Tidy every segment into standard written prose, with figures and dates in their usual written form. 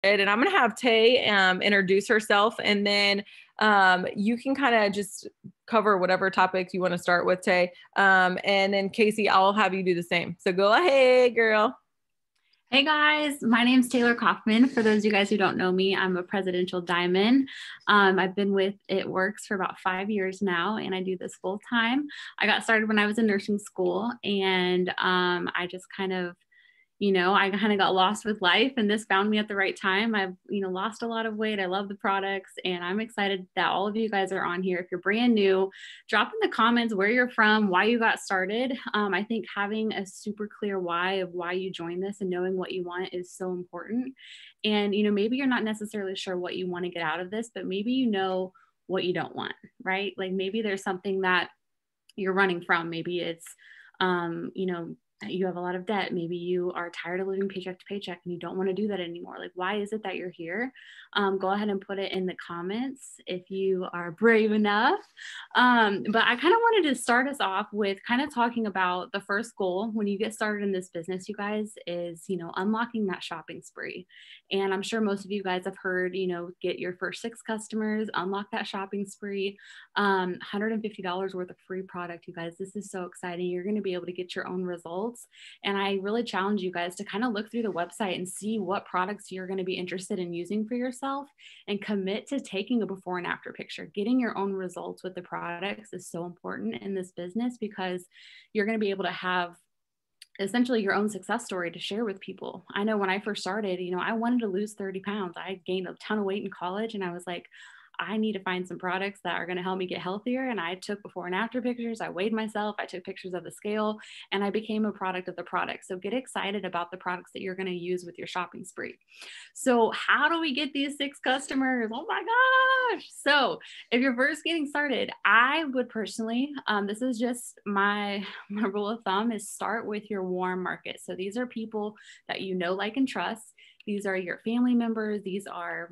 And I'm going to have Tay introduce herself, and then you can kind of just cover whatever topics you want to start with, Tay. And then Casey, I'll have you do the same. So go ahead, girl. Hey guys, my name's Taylor Kaufman. For those of you guys who don't know me, I'm a presidential diamond. I've been with It Works for about 5 years now, and I do this full time. I got started when I was in nursing school, and I just I kind of got lost with life, and this found me at the right time. I've, lost a lot of weight. I love the products, and I'm excited that all of you guys are on here. If you're brand new, drop in the comments where you're from, why you got started. I think having a super clear why of why you joined this and knowing what you want is so important. And, maybe you're not necessarily sure what you want to get out of this, but maybe you know what you don't want, right? Like maybe there's something that you're running from. Maybe it's, you have a lot of debt. Maybe you are tired of living paycheck to paycheck and you don't want to do that anymore. Like, why is it that you're here? Go ahead and put it in the comments if you are brave enough. But I kind of wanted to start us off with kind of talking about the first goal when you get started in this business, you guys, is, unlocking that shopping spree. And I'm sure most of you guys have heard, get your first 6 customers, unlock that shopping spree, $150 worth of free product, you guys. This is so exciting. You're going to be able to get your own results. And I really challenge you guys to kind of look through the website and see what products you're going to be interested in using for yourself and commit to taking a before and after picture. Getting your own results with the products is so important in this business because you're going to be able to have essentially your own success story to share with people. I know when I first started, I wanted to lose 30 pounds. I gained a ton of weight in college, and I was like, I need to find some products that are going to help me get healthier. And I took before and after pictures. I weighed myself. I took pictures of the scale, and I became a product of the product. So get excited about the products that you're going to use with your shopping spree. So how do we get these 6 customers? Oh my gosh. So if you're first getting started, I would personally, this is just my rule of thumb, is start with your warm market. So these are people that you know, like, and trust. These are your family members. These are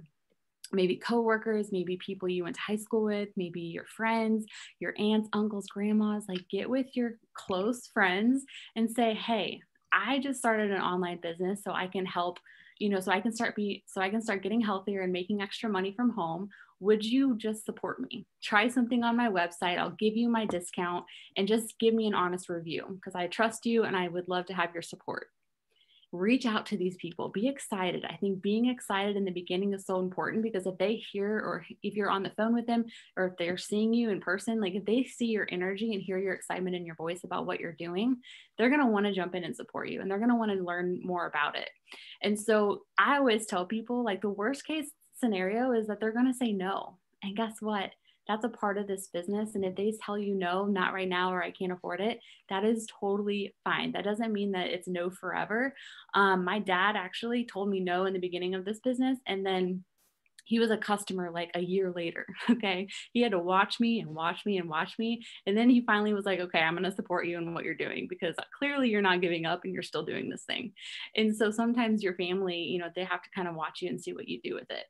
maybe coworkers, maybe people you went to high school with, maybe your friends, your aunts, uncles, grandmas. Like, get with your close friends and say, hey, I just started an online business so I can help, so I can start getting healthier and making extra money from home. Would you just support me? Try something on my website. I'll give you my discount, and just give me an honest review because I trust you and I would love to have your support. Reach out to these people. Be excited. I think being excited in the beginning is so important because if they hear, or if you're on the phone with them, or if they're seeing you in person, like if they see your energy and hear your excitement in your voice about what you're doing, they're going to want to jump in and support you, and they're going to want to learn more about it. And so I always tell people, like, the worst case scenario is that they're going to say no. And guess what? That's a part of this business. And if they tell you no, not right now, or I can't afford it, that is totally fine. That doesn't mean that it's no forever. My dad actually told me no in the beginning of this business, and then he was a customer like a year later. Okay. He had to watch me and watch me and watch me. And then he finally was like, okay, I'm going to support you in what you're doing because clearly you're not giving up and you're still doing this thing. And so sometimes your family, they have to kind of watch you and see what you do with it.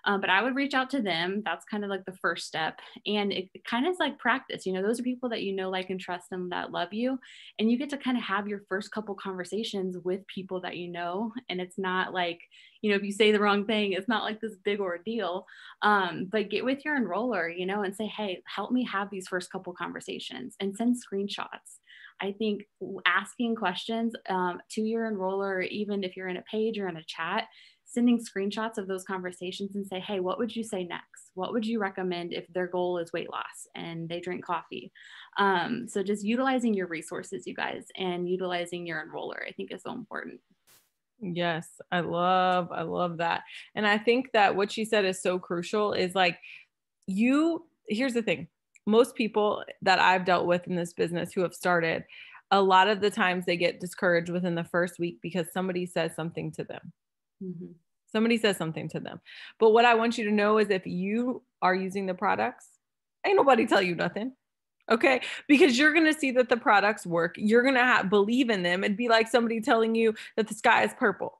But I would reach out to them. That's kind of like the first step. And it kind of is like practice. Those are people that like, and trust them, that love you. And you get to kind of have your first couple conversations with people that you know. And it's not like, if you say the wrong thing, it's not like this big ordeal. But get with your enroller, and say, hey, help me have these first couple conversations, and send screenshots. I think asking questions to your enroller, or even if you're in a page or in a chat, sending screenshots of those conversations and say, hey, what would you say next? What would you recommend if their goal is weight loss and they drink coffee? So just utilizing your resources, you guys, and utilizing your enroller, I think, is so important. Yes, I love that. And I think that what she said is so crucial is like, here's the thing. Most people that I've dealt with in this business who have started, a lot of the times they get discouraged within the first week because somebody says something to them. Mm-hmm. Somebody says something to them. But what I want you to know is if you are using the products, ain't nobody tell you nothing. Okay. Because you're going to see that the products work. You're going to believe in them. It'd be like somebody telling you that the sky is purple.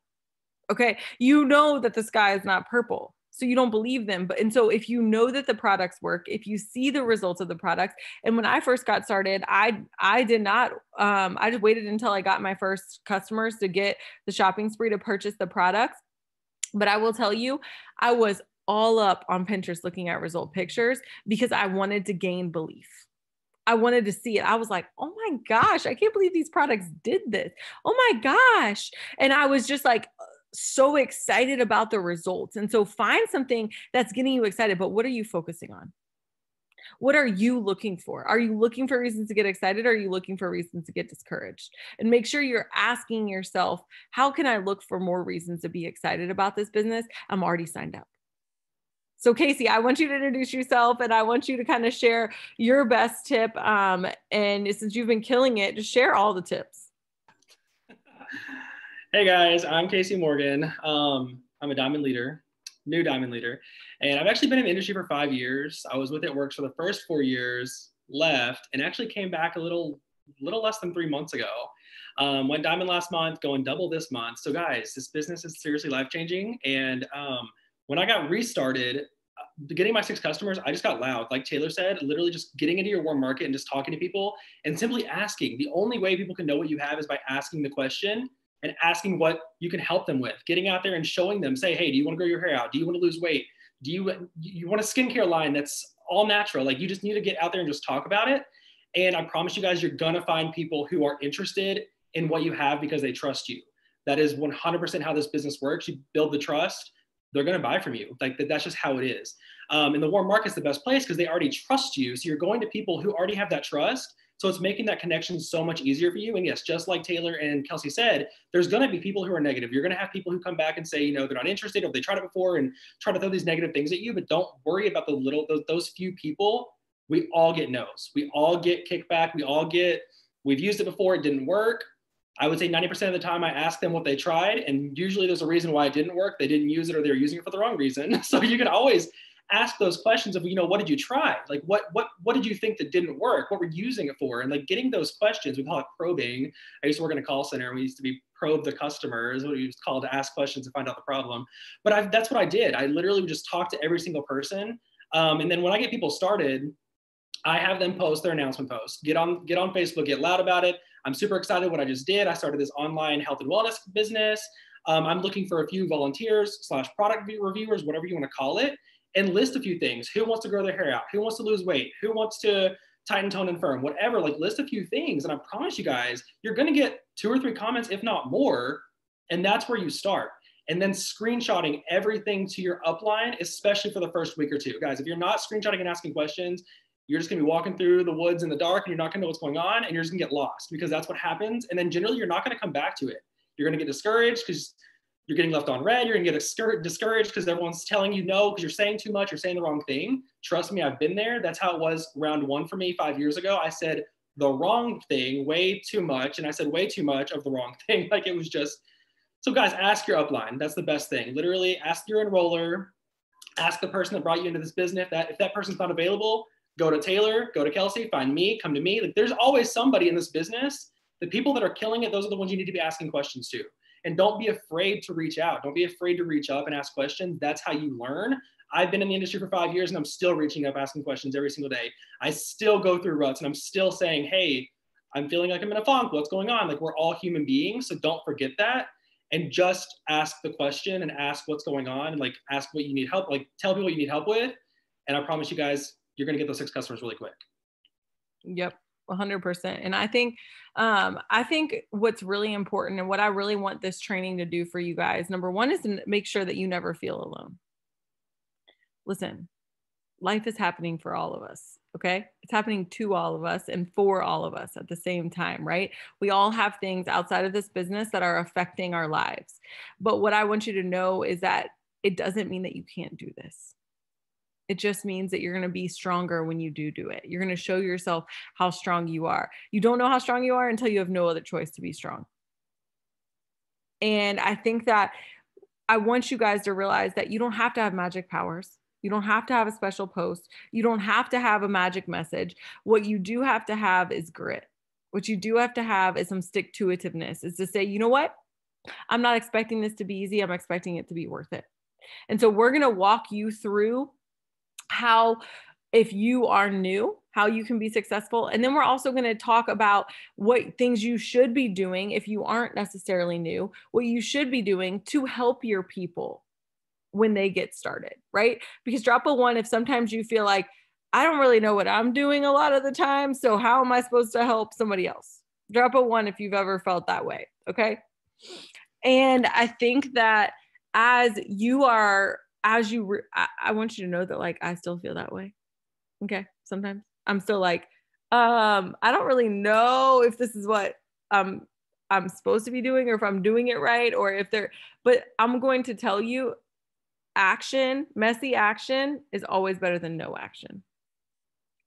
Okay. You know that the sky is not purple. So you don't believe them. And so if you know that the products work, if you see the results of the products, and when I first got started, I did not, I just waited until I got my first customers to get the shopping spree to purchase the products. But I will tell you, I was all up on Pinterest looking at result pictures because I wanted to gain belief. I wanted to see it. I was like, oh my gosh, I can't believe these products did this. Oh my gosh. And I was just like, so excited about the results. And so find something that's getting you excited, but what are you focusing on? What are you looking for? Are you looking for reasons to get excited? Or are you looking for reasons to get discouraged? And make sure you're asking yourself, how can I look for more reasons to be excited about this business? I'm already signed up. So Casey, I want you to introduce yourself and I want you to kind of share your best tip. And since you've been killing it, just share all the tips. Hey guys, I'm Casey Morgan. I'm a diamond leader, new diamond leader, and I've actually been in the industry for 5 years. I was with It Works for the first 4 years, left, and actually came back a little less than 3 months ago. Went diamond last month, going double this month. So guys, this business is seriously life-changing. And when I got restarted, getting my 6 customers, I just got loud. Like Taylor said, literally just getting into your warm market and just talking to people and simply asking. The only way people can know what you have is by asking the question and asking what you can help them with. Getting out there and showing them, say, hey, do you want to grow your hair out? Do you want to lose weight? Do you want a skincare line that's all natural? Like, you just need to get out there and just talk about it. And I promise you guys, you're gonna find people who are interested in what you have because they trust you. That is 100% how this business works. You build the trust, they're going to buy from you. Like, that's just how it is. And the warm market's the best place because they already trust you. So you're going to people who already have that trust. So it's making that connection so much easier for you. And yes, just like Taylor and Kelsey said, there's going to be people who are negative. You're going to have people who come back and say, they're not interested, or they tried it before and try to throw these negative things at you. But don't worry about those few people. We all get no's. We all get kickback. We've used it before, it didn't work. I would say 90% of the time I ask them what they tried, and usually there's a reason why it didn't work. They didn't use it, or they're using it for the wrong reason. So you can always ask those questions of, what did you try? Like, what did you think that didn't work? What were you using it for? And like, getting those questions, we call it probing. I used to work in a call center, and we used to be probe the customers, what we used to call to ask questions and find out the problem. But that's what I did. I literally would just talk to every single person. And then when I get people started, I have them post their announcement post. Get on Facebook, get loud about it. I'm super excited what I just did. I started this online health and wellness business. I'm looking for a few volunteers / product reviewers, whatever you want to call it, and list a few things. Who wants to grow their hair out? Who wants to lose weight? Who wants to tighten, tone, and firm? Whatever, like, list a few things. And I promise you guys, you're going to get 2 or 3 comments, if not more. And that's where you start. And then screenshotting everything to your upline, especially for the first week or 2. Guys, if you're not screenshotting and asking questions, you're just gonna be walking through the woods in the dark, and you're not gonna know what's going on, and you're just gonna get lost, because that's what happens. And then generally you're not gonna come back to it. You're gonna get discouraged because you're getting left on red. You're gonna get discouraged because everyone's telling you no, because you're saying too much, you're saying the wrong thing. Trust me, I've been there. That's how it was round 1 for me 5 years ago. I said the wrong thing way too much, and I said way too much of the wrong thing. Like, it was just, so guys, ask your upline. That's the best thing. Literally ask your enroller, ask the person that brought you into this business. If that person's not available, go to Taylor, go to Kelsey, find me, come to me. Like, there's always somebody in this business. The people that are killing it, those are the ones you need to be asking questions to. And don't be afraid to reach out. Don't be afraid to reach up and ask questions. That's how you learn. I've been in the industry for 5 years, and I'm still reaching up, asking questions every single day. I still go through ruts, and I'm still saying, hey, I'm feeling like I'm in a funk. What's going on? Like, we're all human beings. So don't forget that. And just ask the question and ask what's going on, and like, ask what you need help, like, tell people what you need help with. And I promise you guys, you're going to get those 6 customers really quick. Yep. 100%. And I think what's really important, and what I really want this training to do for you guys, number 1 is to make sure that you never feel alone. Listen, life is happening for all of us. Okay. It's happening to all of us and for all of us at the same time, right? We all have things outside of this business that are affecting our lives. But what I want you to know is that it doesn't mean that you can't do this. It just means that you're going to be stronger when you do it. You're going to show yourself how strong you are. You don't know how strong you are until you have no other choice to be strong. And I think that I want you guys to realize that you don't have to have magic powers. You don't have to have a special post. You don't have to have a magic message. What you do have to have is grit. What you do have to have is some stick-to-itiveness, is to say, you know what? I'm not expecting this to be easy. I'm expecting it to be worth it. And so we're going to walk you through how, if you are new, how you can be successful. And then we're also going to talk about what things you should be doing if you aren't necessarily new, what you should be doing to help your people. when they get started, right? Because drop a 1 if sometimes you feel like, I don't really know what I'm doing a lot of the time, so how am I supposed to help somebody else? Drop a 1 if you've ever felt that way, okay? And I think that I want you to know that like I still feel that way. Okay. Sometimes I'm still like, I don't really know if this is what I'm supposed to be doing or if I'm doing it right or if but I'm going to tell you messy action is always better than no action.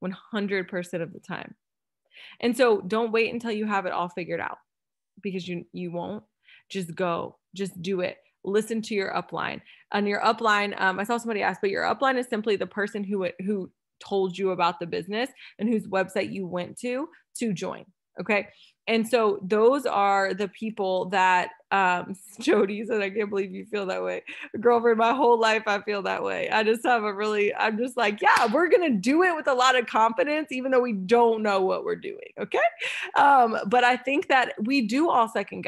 100% of the time. And so don't wait until you have it all figured out because you won't. Just go, just do it. Listen to your upline. On your upline, I saw somebody ask, but your upline is simply the person who told you about the business and whose website you went to join. Okay. And so those are the people that Jody said, I can't believe you feel that way. Girlfriend, my whole life I feel that way. I'm just like, yeah, we're going to do it with a lot of confidence, even though we don't know what we're doing. Okay. But I think that we do all second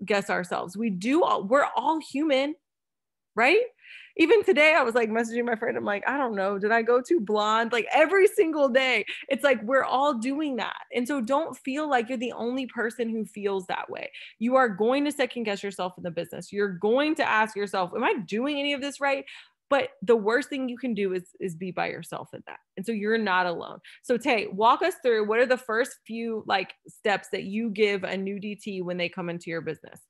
guess ourselves. We're all human, right? Even today, I was like messaging my friend. I'm like, I don't know. Did I go too blonde? Like every single day, it's like we're all doing that. And so don't feel like you're the only person who feels that way. You are going to second guess yourself in the business. You're going to ask yourself, am I doing any of this right? But the worst thing you can do is be by yourself in that. And so you're not alone. So Tay, walk us through what are the first few like steps that you give a new DT when they come into your business?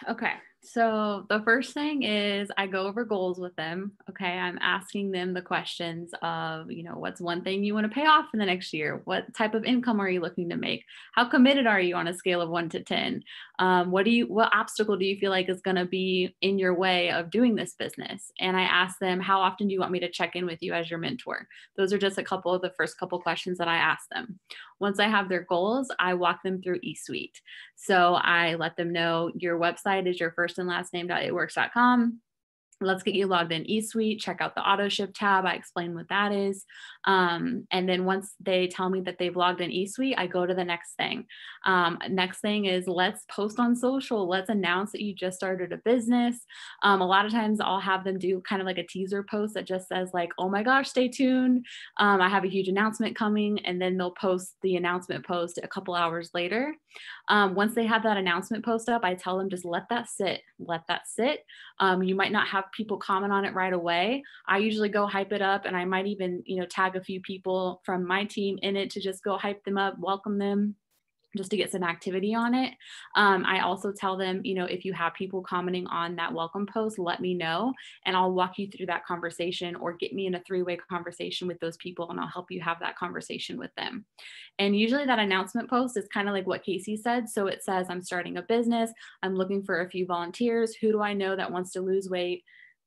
Okay. So the first thing is I go over goals with them. Okay. I'm asking them the questions of, what's one thing you want to pay off in the next year? What type of income are you looking to make? How committed are you on a scale of 1 to 10? What obstacle do you feel like is going to be in your way of doing this business? And I ask them, how often do you want me to check in with you as your mentor? Those are just a couple of the first couple questions that I ask them. Once I have their goals, I walk them through eSuite. So I let them know your website is your first and last name.itworks.com. Let's get you logged in eSuite, check out the auto ship tab. I explain what that is. And then once they tell me that they've logged in eSuite, I go to the next thing. Next thing is let's post on social. Let's announce that you just started a business. A lot of times I'll have them do kind of like a teaser post that just says like, oh my gosh, stay tuned. I have a huge announcement coming. And then they'll post the announcement post a couple hours later. Once they have that announcement post up, I tell them just let that sit. Let that sit. You might not have people comment on it right away. I usually go hype it up and I might even, tag a few people from my team in it to just go hype them up, welcome them, just to get some activity on it. I also tell them, if you have people commenting on that welcome post, let me know and I'll walk you through that conversation or get me in a 3-way conversation with those people and I'll help you have that conversation with them. And usually that announcement post is kind of like what Casey said. So it says, I'm starting a business. I'm looking for a few volunteers. Who do I know that wants to lose weight,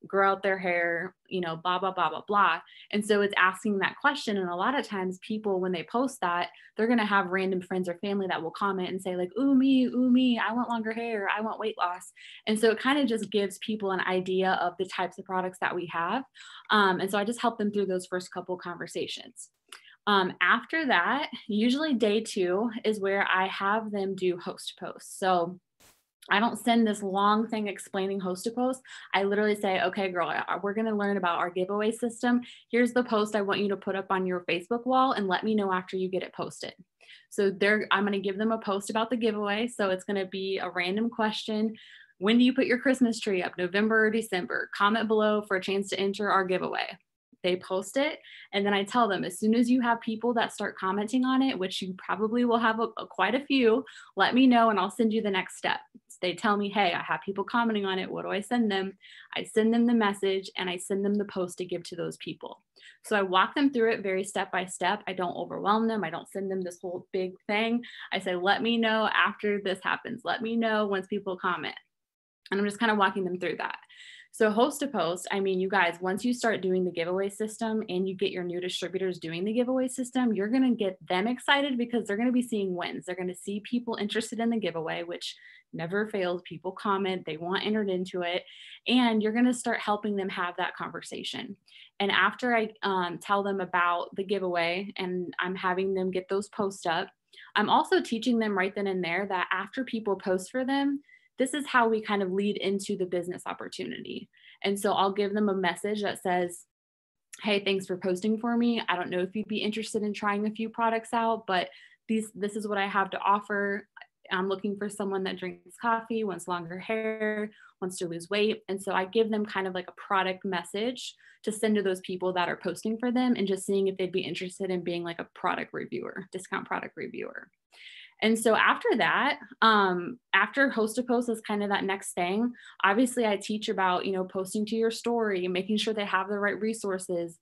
grow out their hair, blah, blah, blah, blah, blah. And so it's asking that question. And a lot of times people, when they post that, they're going to have random friends or family that will comment and say like, ooh, me, I want longer hair. I want weight loss. And so it kind of just gives people an idea of the types of products that we have. And so I just help them through those first couple conversations. After that, usually day 2 is where I have them do host posts. So I don't send this long thing explaining host to post. I literally say, okay, girl, we're going to learn about our giveaway system. Here's the post I want you to put up on your Facebook wall and let me know after you get it posted. So I'm going to give them a post about the giveaway. So it's going to be a random question. When do you put your Christmas tree up? November or December? Comment below for a chance to enter our giveaway. They post it. And then I tell them, as soon as you have people that start commenting on it, which you probably will have quite a few, let me know and I'll send you the next step. So they tell me, hey, I have people commenting on it. What do I send them? I send them the message and I send them the post to give to those people. So I walk them through it very step by step. I don't overwhelm them. I don't send them this whole big thing. I say, let me know after this happens. Let me know once people comment. And I'm just kind of walking them through that. So host to post, I mean, you guys, once you start doing the giveaway system and you get your new distributors doing the giveaway system, you're going to get them excited because they're going to be seeing wins. They're going to see people interested in the giveaway, which never fails. People comment, they want entered into it, and you're going to start helping them have that conversation. And after I tell them about the giveaway and I'm having them get those posts up, I'm also teaching them right then and there that after people post for them, this is how we kind of lead into the business opportunity. And so I'll give them a message that says, hey, thanks for posting for me. I don't know if you'd be interested in trying a few products out, but this is what I have to offer. I'm looking for someone that drinks coffee, wants longer hair, wants to lose weight. And so I give them kind of like a product message to send to those people that are posting for them, and just seeing if they'd be interested in being like a product reviewer, discount product reviewer. And so after that, after host to post is kind of that next thing. Obviously, I teach about, posting to your story and making sure they have the right resources.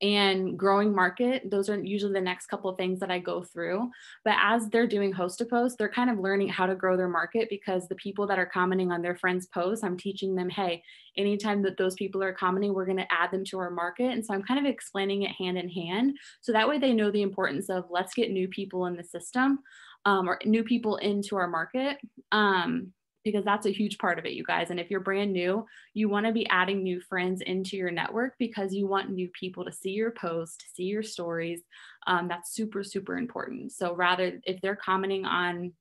And growing market. Those are usually the next couple of things that I go through. But as they're doing host to post, they're kind of learning how to grow their market, because the people that are commenting on their friends' posts, I'm teaching them, hey, anytime that those people are commenting, we're going to add them to our market. And so I'm kind of explaining it hand in hand. So that way they know the importance of, let's get new people in the system, or new people into our market. Because that's a huge part of it, you guys. And if you're brand new, you want to be adding new friends into your network, because you want new people to see your post, see your stories. That's super, super important. So rather, if they're commenting on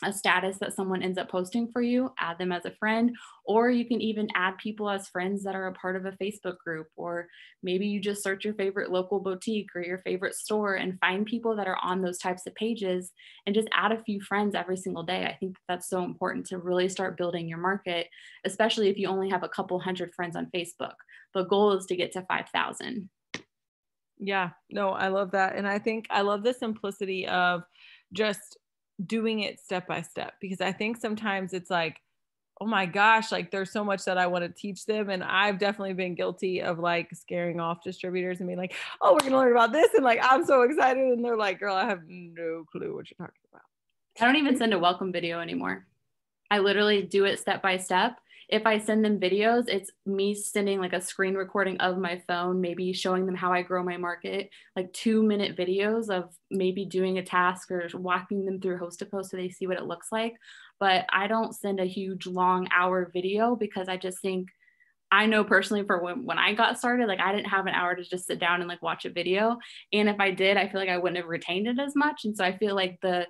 a status that someone ends up posting for you, add them as a friend, or you can even add people as friends that are a part of a Facebook group, or maybe you just search your favorite local boutique or your favorite store and find people that are on those types of pages and just add a few friends every single day. I think that's so important to really start building your market, especially if you only have a couple hundred friends on Facebook. The goal is to get to 5,000. Yeah, no, I love that. And I think I love the simplicity of just doing it step by step, because I think sometimes it's like, oh my gosh, like there's so much that I want to teach them. And I've definitely been guilty of like scaring off distributors and being like, oh, we're going to learn about this. And like, I'm so excited. And they're like, girl, I have no clue what you're talking about. I don't even send a welcome video anymore. I literally do it step by step. If I send them videos, it's me sending like a screen recording of my phone, maybe showing them how I grow my market, like 2-minute videos of maybe doing a task or walking them through host to post so they see what it looks like. But I don't send a huge long hour video, because I just think, I know personally for when I got started, like I didn't have an hour to just sit down and like watch a video. And if I did, I feel like I wouldn't have retained it as much. And so I feel like the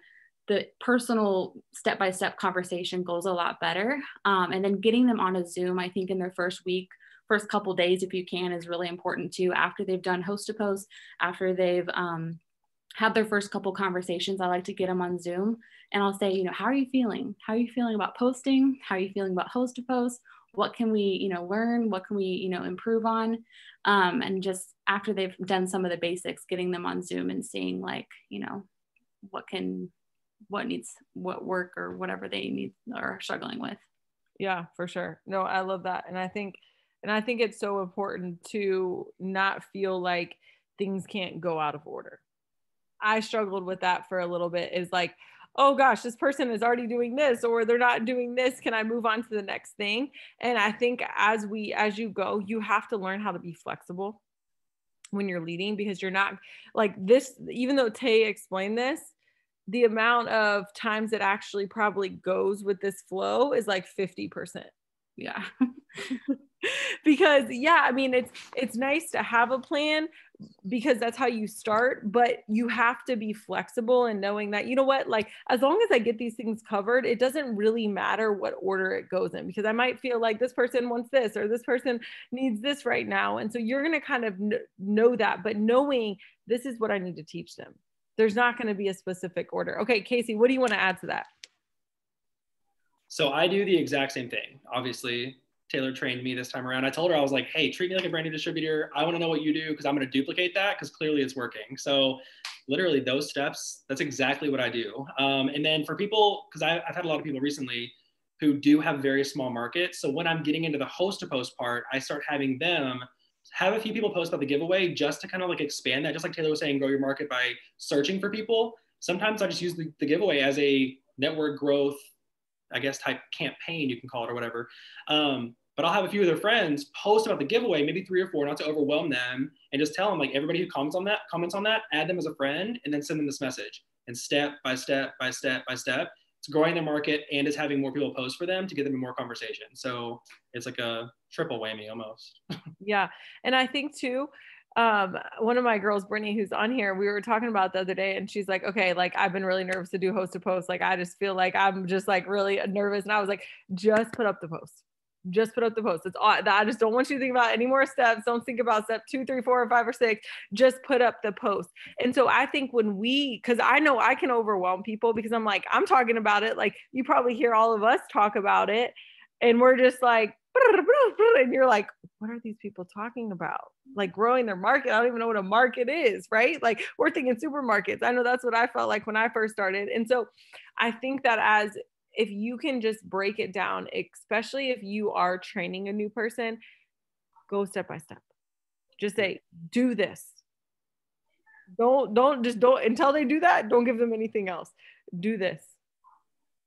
personal step-by-step conversation goes a lot better. And then getting them on a Zoom, I think in their first week, first couple days, if you can, is really important too. After they've done host to post, after they've had their first couple conversations, I like to get them on Zoom and I'll say, how are you feeling? How are you feeling about posting? How are you feeling about host to post? What can we, learn? What can we, improve on? And just after they've done some of the basics, getting them on Zoom and seeing like, what work or whatever they need or are struggling with. Yeah, for sure. No, I love that. And I think it's so important to not feel like things can't go out of order. I struggled with that for a little bit. Is like, oh gosh, this person is already doing this, or they're not doing this. Can I move on to the next thing? And I think as you go, you have to learn how to be flexible when you're leading, because you're not like this, even though Tay explained this, the amount of times it actually probably goes with this flow is like 50%. Yeah. Because I mean, it's nice to have a plan, because that's how you start, but you have to be flexible and knowing that, like, as long as I get these things covered, it doesn't really matter what order it goes in, because I might feel like this person wants this or this person needs this right now. And so you're going to kind of know that, but knowing this is what I need to teach them. There's not going to be a specific order. Okay, Casey, what do you want to add to that? So I do the exact same thing. Obviously, Taylor trained me this time around. I told her, I was like, hey, treat me like a brand new distributor. I want to know what you do, because I'm going to duplicate that, because clearly it's working. So literally those steps, that's exactly what I do. And then for people, because I've had a lot of people recently who do have very small markets. So when I'm getting into the host to post part, I start having them have a few people post about the giveaway, just to kind of like expand that. Just like Taylor was saying, grow your market by searching for people. Sometimes I just use the giveaway as a network growth, I guess, type campaign, you can call it, or whatever. But I'll have a few of their friends post about the giveaway, maybe 3 or 4, not to overwhelm them, and just tell them, like, everybody who comments on that, add them as a friend, and then send them this message. And step by step by step by step, it's growing their market and is having more people post for them to get them in more conversation. So it's like a triple whammy almost. Yeah. And I think too, one of my girls, Brittany, who's on here, we were talking about the other day, and she's like, okay, like I've been really nervous to do host to post. Like, I just feel like I'm just like really nervous. And I was like, just put up the post. Just put up the post. It's all. I just don't want you to think about any more steps. Don't think about step 2, 3, 4, or 5, or 6. Just put up the post. And so I think because I know I can overwhelm people because I'm like, I'm talking about it. Like you probably hear all of us talk about it. And we're just like, and you're like, what are these people talking about? Like growing their market. I don't even know what a market is, right? Like we're thinking supermarkets. I know that's what I felt like when I first started. And so I think that if you can just break it down, especially if you are training a new person, go step by step. Just say, do this. Don't until they do that, don't give them anything else. Do this.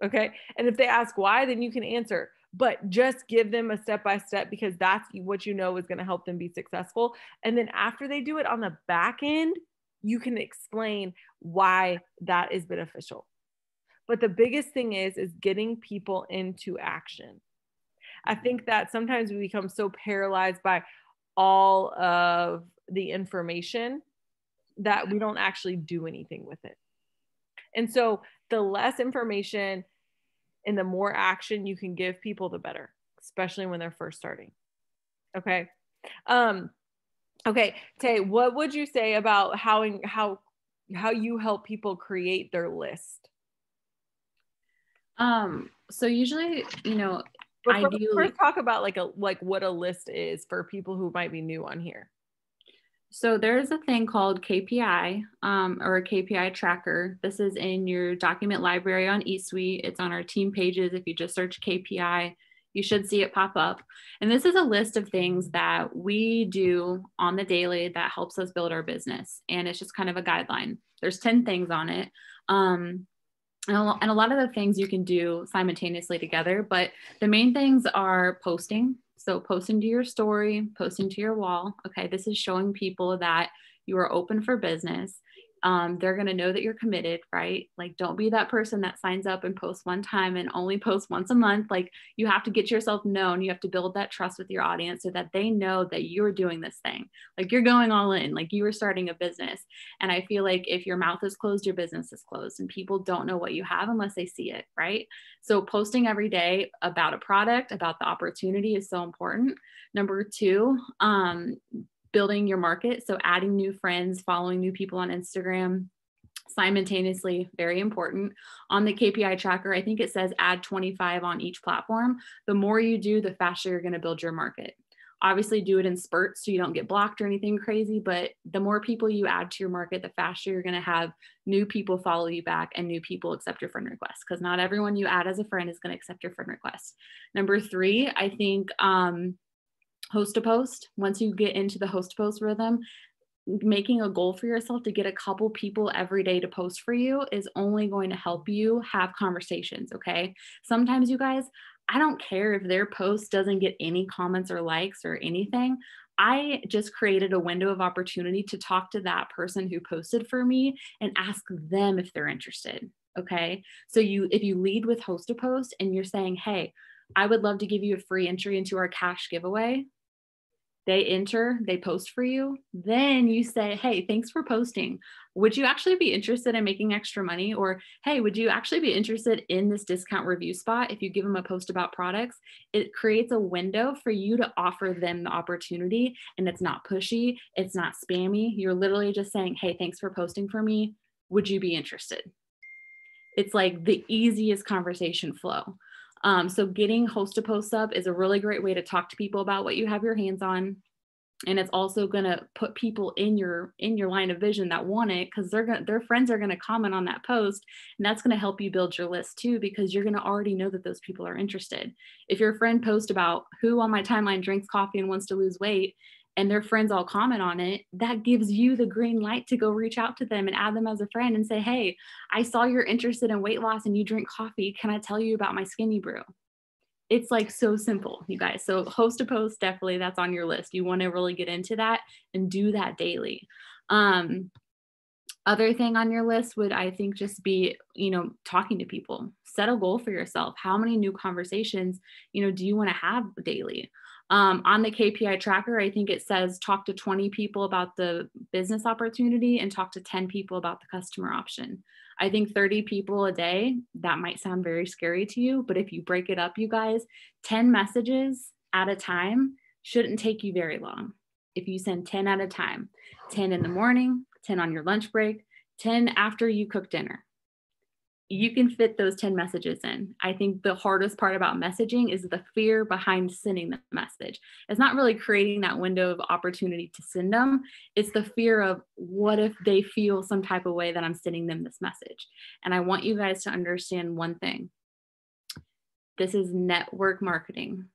Okay. And if they ask why, then you can answer, but just give them a step by step because that's what you know is going to help them be successful. And then after they do it on the back end, you can explain why that is beneficial. But the biggest thing is getting people into action. I think that sometimes we become so paralyzed by all of the information that we don't actually do anything with it. And so the less information and the more action you can give people, the better, especially when they're first starting. Okay. Okay, Tay, what would you say about how you help people create their list? So usually, but ideally, first talk about like what a list is for people who might be new on here. So there's a thing called KPI or a KPI tracker. This is in your document library on eSuite. It's on our team pages. If you just search KPI, you should see it pop up. And this is a list of things that we do on the daily that helps us build our business. And it's just kind of a guideline. There's 10 things on it. And a lot of the things you can do simultaneously together, but the main things are posting. So posting to your story, posting to your wall. Okay, this is showing people that you are open for business. They're going to know that you're committed, right? Like, don't be that person that signs up and posts one time and only posts once a month. Like, you have to get yourself known. You have to build that trust with your audience so that they know that you're doing this thing. Like, you're going all in, like you are starting a business. And I feel like if your mouth is closed, your business is closed, and people don't know what you have unless they see it, right? So posting every day about a product, about the opportunity is so important. Number 2, building your market. So adding new friends, following new people on Instagram simultaneously, very important. On the KPI tracker, I think it says add 25 on each platform. The more you do, the faster you're going to build your market. Obviously do it in spurts so you don't get blocked or anything crazy, but the more people you add to your market, the faster you're going to have new people follow you back and new people accept your friend request, because not everyone you add as a friend is going to accept your friend request. Number 3, I think host a post. Once you get into the host post rhythm, making a goal for yourself to get a couple people every day to post for you is only going to help you have conversations. Okay. Sometimes, you guys, I don't care if their post doesn't get any comments or likes or anything. I just created a window of opportunity to talk to that person who posted for me and ask them if they're interested. Okay. So if you lead with host a post and you're saying, hey, I would love to give you a free entry into our cash giveaway. They enter, they post for you. Then you say, hey, thanks for posting. Would you actually be interested in making extra money? Or, hey, would you actually be interested in this discount review spot? If you give them a post about products, it creates a window for you to offer them the opportunity. And it's not pushy. It's not spammy. You're literally just saying, hey, thanks for posting for me. Would you be interested? It's like the easiest conversation flow. So getting host to post up is a really great way to talk to people about what you have your hands on. And it's also going to put people in your line of vision that want it, because their friends are going to comment on that post. And that's going to help you build your list too, because you're going to already know that those people are interested. If your friend posts about who on my timeline drinks coffee and wants to lose weight, and their friends all comment on it, that gives you the green light to go reach out to them and add them as a friend and say, hey, I saw you're interested in weight loss and you drink coffee. Can I tell you about my skinny brew? It's like so simple, you guys. So host a post, definitely that's on your list. You want to really get into that and do that daily. Other thing on your list would, I think, just be, talking to people. Set a goal for yourself. How many new conversations, do you want to have daily? On the KPI tracker, I think it says talk to 20 people about the business opportunity and talk to 10 people about the customer option. I think 30 people a day, that might sound very scary to you, but if you break it up, you guys, 10 messages at a time shouldn't take you very long. If you send 10 at a time, 10 in the morning, 10 on your lunch break, 10 after you cook dinner, you can fit those 10 messages in. I think the hardest part about messaging is the fear behind sending the message. It's not really creating that window of opportunity to send them. It's the fear of what if they feel some type of way that I'm sending them this message. And I want you guys to understand one thing. This is network marketing.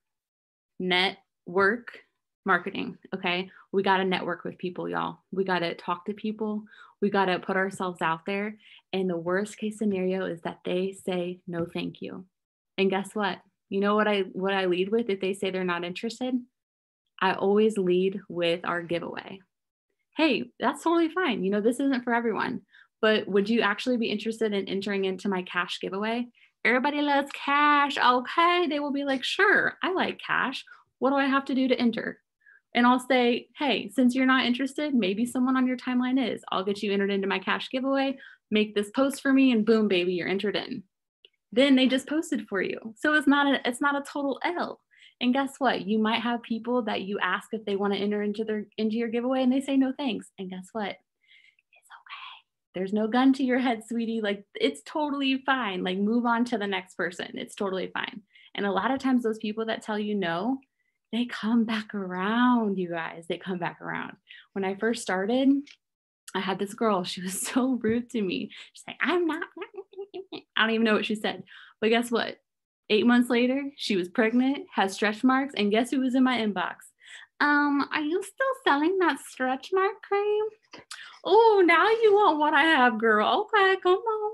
Network marketing, okay? We got to network with people, y'all. We got to talk to people. We got to put ourselves out there. And the worst case scenario is that they say no thank you. And guess what? You know what I lead with if they say they're not interested? I always lead with our giveaway. Hey, that's totally fine. You know, this isn't for everyone, but would you actually be interested in entering into my cash giveaway? Everybody loves cash. Okay. They will be like, sure, I like cash. What do I have to do to enter? And I'll say, hey, since you're not interested, maybe someone on your timeline is. I'll get you entered into my cash giveaway, make this post for me, and boom, baby, you're entered in. Then they just posted for you. So it's not a total L. And guess what? You might have people that you ask if they want to enter into your giveaway and they say no thanks. And guess what? It's okay. There's no gun to your head, sweetie. Like, it's totally fine. Like, move on to the next person. It's totally fine. And a lot of times those people that tell you no, they come back around, you guys. They come back around. When I first started, I had this girl. She was so rude to me. She's like, I'm not. I don't even know what she said. But guess what? 8 months later, she was pregnant, had stretch marks, and guess who was in my inbox? Are you still selling that stretch mark cream? Oh, now you want what I have, girl. Okay, come on.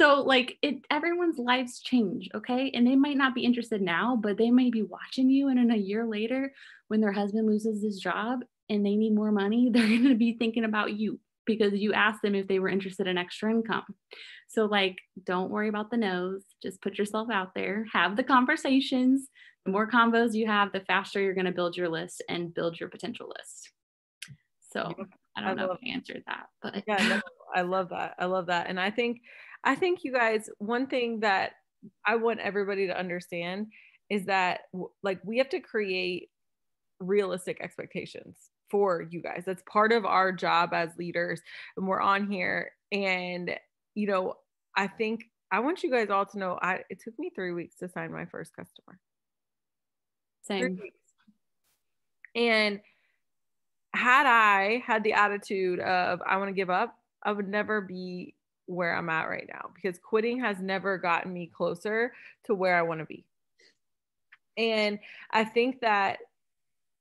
So like everyone's lives change, okay? And they might not be interested now, but they may be watching you. And in a year later, when their husband loses his job and they need more money, they're going to be thinking about you because you asked them if they were interested in extra income. So like, don't worry about the no's. Just put yourself out there, have the conversations. The more combos you have, the faster you're going to build your list and build your potential list. So I don't know if I answered that, but yeah, no, I love that. I love that. And I think you guys, one thing that I want everybody to understand is that like we have to create realistic expectations for you guys. That's part of our job as leaders, and we're on here. And you know, I think I want you guys all to know it took me 3 weeks to sign my first customer. Same. 3 weeks. And had I had the attitude of I want to give up, I would never be where I'm at right now, because quitting has never gotten me closer to where I want to be. And I think that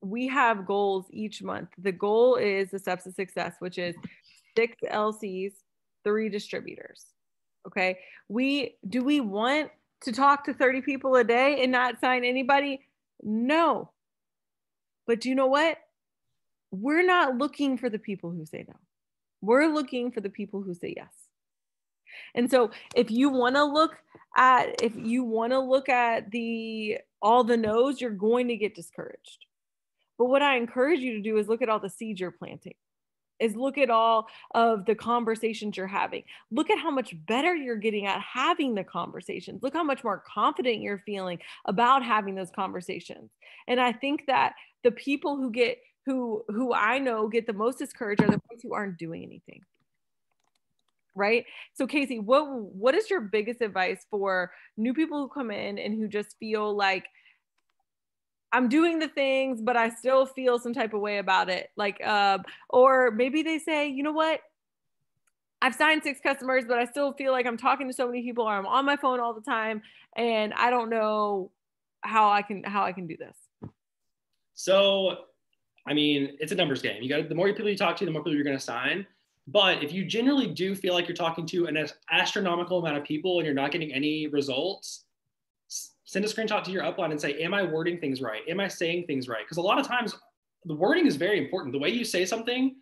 we have goals each month. The goal is the steps to success, which is 6 LCs, 3 distributors. Okay. Do we want to talk to 30 people a day and not sign anybody? No. But do you know what? We're not looking for the people who say no. We're looking for the people who say yes. And so if you want to look at all the no's, you're going to get discouraged. But what I encourage you to do is look at all the seeds you're planting, is look at all of the conversations you're having. Look at how much better you're getting at having the conversations. Look how much more confident you're feeling about having those conversations. And I think that the people who I know get the most discouraged are the ones who aren't doing anything. Right? So Casey, what is your biggest advice for new people who come in and who just feel like I'm doing the things, but I still feel some type of way about it? Like, or maybe they say, you know what? I've signed 6 customers, but I still feel like I'm talking to so many people, or I'm on my phone all the time, and I don't know how I can do this. So, I mean, it's a numbers game. The more people you talk to, the more people you're going to sign. But if you generally do feel like you're talking to an astronomical amount of people and you're not getting any results, send a screenshot to your upline and say, am I wording things right? Am I saying things right? Because a lot of times the wording is very important. The way you say something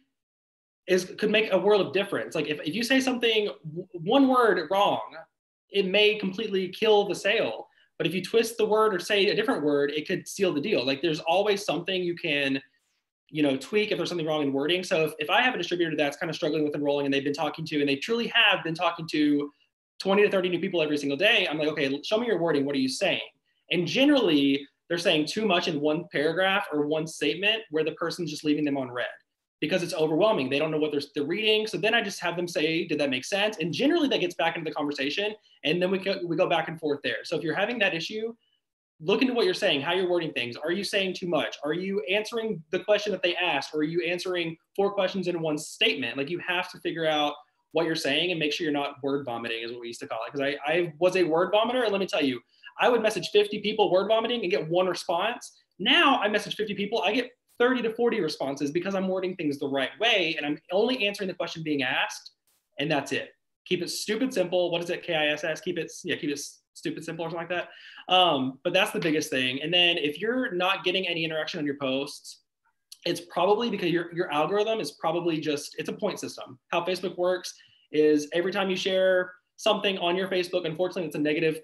could make a world of difference. Like if you say something, one word wrong, it may completely kill the sale. But if you twist the word or say a different word, it could seal the deal. Like there's always something you can tweak if there's something wrong in wording. So if I have a distributor that's kind of struggling with enrolling and they've been talking to, and they truly have been talking to 20 to 30 new people every single day, I'm like, okay, show me your wording. What are you saying? And generally they're saying too much in one paragraph or one statement where the person's just leaving them on red because it's overwhelming. They don't know what they're reading. So then I just have them say, did that make sense? And generally that gets back into the conversation, and then we go back and forth there. So if you're having that issue, look into what you're saying, how you're wording things. Are you saying too much? Are you answering the question that they asked? Or are you answering 4 questions in one statement? Like, you have to figure out what you're saying and make sure you're not word vomiting, is what we used to call it. Because I was a word vomiter, and let me tell you, I would message 50 people word vomiting and get 1 response. Now I message 50 people, I get 30 to 40 responses because I'm wording things the right way and I'm only answering the question being asked, and that's it. Keep it stupid simple. What is it? KISS. Keep it stupid simple or something like that. But that's the biggest thing. And then if you're not getting any interaction on your posts, it's probably because your algorithm is probably it's a point system. How Facebook works is every time you share something on your Facebook, unfortunately,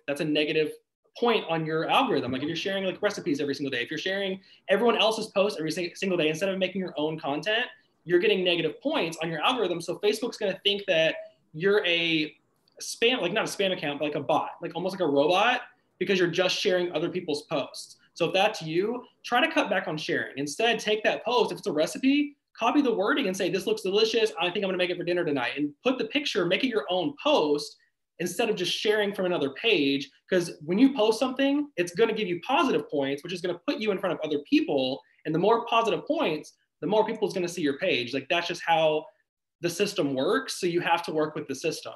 that's a negative point on your algorithm. Like if you're sharing like recipes every single day, if you're sharing everyone else's posts every single day instead of making your own content, you're getting negative points on your algorithm. So Facebook's going to think that you're a spam, like not a spam account, but like a bot, like almost like a robot, because you're just sharing other people's posts. So if that's you, try to cut back on sharing. Instead, take that post. If it's a recipe, copy the wording and say, this looks delicious. I think I'm going to make it for dinner tonight. And put the picture, make it your own post instead of just sharing from another page. Because when you post something, it's going to give you positive points, which is going to put you in front of other people. And the more positive points, the more people is going to see your page. Like that's just how the system works. So you have to work with the system.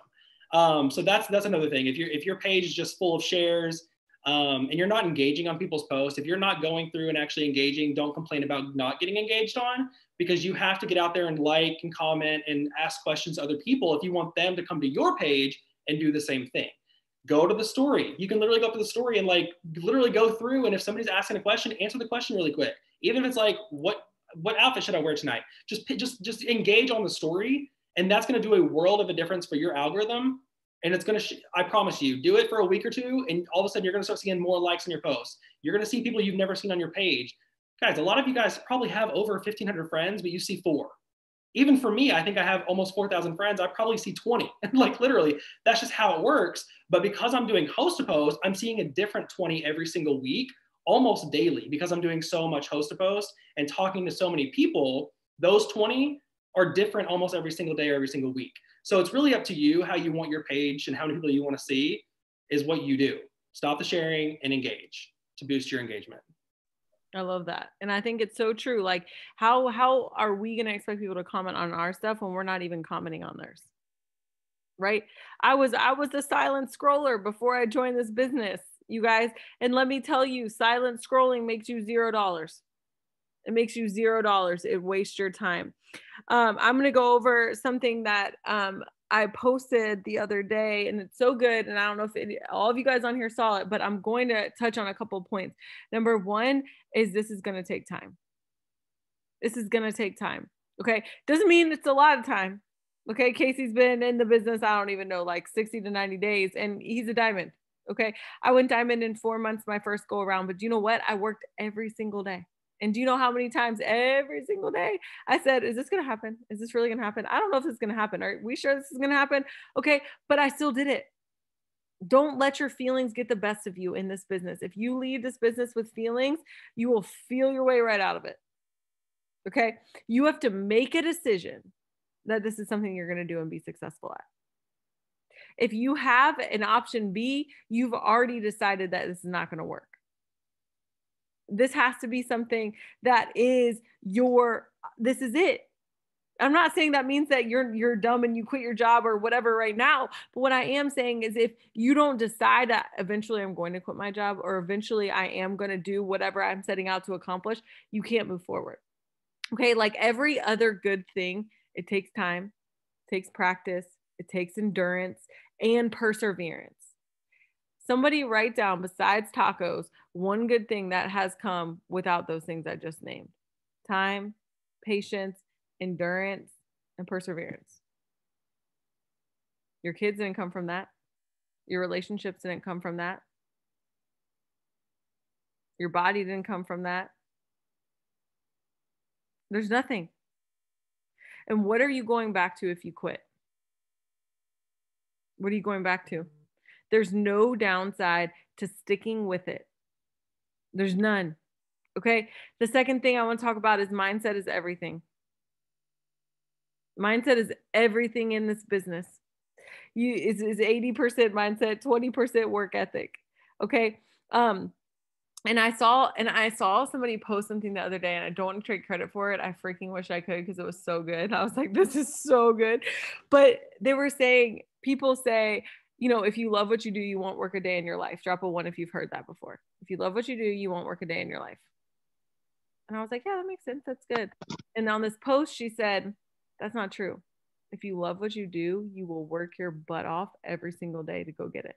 So that's another thing. If your page is just full of shares and you're not engaging on people's posts, if you're not going through and actually engaging, don't complain about not getting engaged on, because you have to get out there and like and comment and ask questions to other people if you want them to come to your page and do the same thing. Go to the story. You can literally go up to the story and like literally go through, and if somebody's asking a question, answer the question really quick. Even if it's like, what outfit should I wear tonight? Just engage on the story, and that's going to do a world of a difference for your algorithm. And it's going to, I promise you, do it for a week or two, and all of a sudden you're going to start seeing more likes on your posts. You're going to see people you've never seen on your page. Guys, a lot of you guys probably have over 1,500 friends, but you see 4. Even for me, I think I have almost 4,000 friends. I probably see 20. Like literally, that's just how it works. But because I'm doing host to post, I'm seeing a different 20 every single week, almost daily, because I'm doing so much host to post and talking to so many people. Those 20 are different almost every single day or every single week. So it's really up to you how you want your page and how many people you want to see is what you do. Stop the sharing and engage to boost your engagement. I love that. And I think it's so true. Like how are we going to expect people to comment on our stuff when we're not even commenting on theirs? Right? I was a silent scroller before I joined this business, you guys. And let me tell you, silent scrolling makes you $0. It makes you $0. It wastes your time. I'm going to go over something that I posted the other day, and it's so good. And I don't know if all of you guys on here saw it, but I'm going to touch on a couple of points. Number one is this is going to take time. This is going to take time. Okay. Doesn't mean it's a lot of time. Okay. Casey's been in the business, I don't even know, like 60 to 90 days, and he's a diamond. Okay. I went diamond in 4 months, my first go around, but you know what? I worked every single day. And do you know how many times every single day I said, is this going to happen? Is this really going to happen? I don't know if this is going to happen. Are we sure this is going to happen? Okay. But I still did it. Don't let your feelings get the best of you in this business. If you leave this business with feelings, you will feel your way right out of it. Okay. You have to make a decision that this is something you're going to do and be successful at. If you have an option B, you've already decided that this is not going to work. This has to be something that is this is it. I'm not saying that means that you're dumb and you quit your job or whatever right now. But what I am saying is if you don't decide that eventually I'm going to quit my job or eventually I am going to do whatever I'm setting out to accomplish, you can't move forward. Okay. Like every other good thing, it takes time, it takes practice, it takes endurance and perseverance. Somebody write down, besides tacos, one good thing that has come without those things I just named: time, patience, endurance, and perseverance. Your kids didn't come from that. Your relationships didn't come from that. Your body didn't come from that. There's nothing. And what are you going back to if you quit? What are you going back to? There's no downside to sticking with it. There's none. Okay. The second thing I want to talk about is mindset is everything. Mindset is everything in this business. Is 80% mindset, 20% work ethic. Okay. And I saw somebody post something the other day, and I don't want to take credit for it. I freaking wish I could, because it was so good. I was like, this is so good. But they were saying, people say, if you love what you do, you won't work a day in your life. Drop a 1 if you've heard that before. If you love what you do, you won't work a day in your life. And I was like, yeah, that makes sense. That's good. And on this post, she said, that's not true. If you love what you do, you will work your butt off every single day to go get it.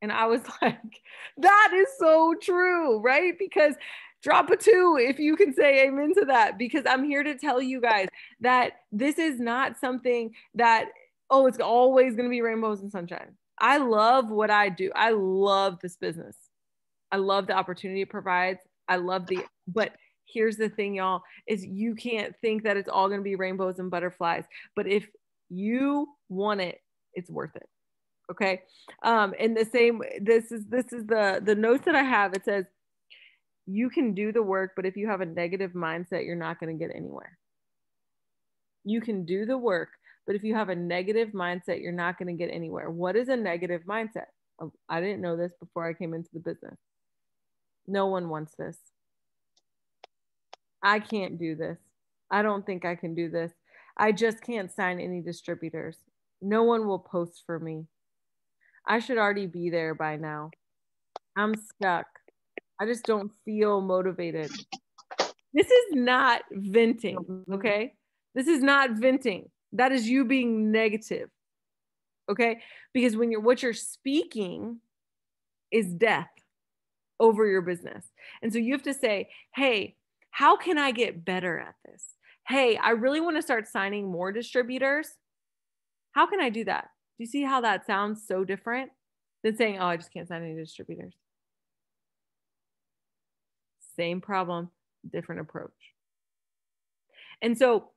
And I was like, that is so true, right? Because drop a 2 if you can say amen to that, because I'm here to tell you guys that this is not something that, oh, it's always going to be rainbows and sunshine. I love what I do. I love this business. I love the opportunity it provides. But here's the thing, y'all, is you can't think that it's all going to be rainbows and butterflies. But if you want it, it's worth it. Okay. And this is the notes that I have. It says, you can do the work, but if you have a negative mindset, you're not going to get anywhere. You can do the work, but if you have a negative mindset, you're not going to get anywhere. What is a negative mindset? I didn't know this before I came into the business. No one wants this. I can't do this. I don't think I can do this. I just can't sign any distributors. No one will post for me. I should already be there by now. I'm stuck. I just don't feel motivated. This is not venting, okay? This is not venting. That is you being negative, okay? Because what you're speaking is death over your business. And so you have to say, hey, how can I get better at this? Hey, I really want to start signing more distributors. How can I do that? Do you see how that sounds so different than saying, oh, I just can't sign any distributors? Same problem, different approach. And so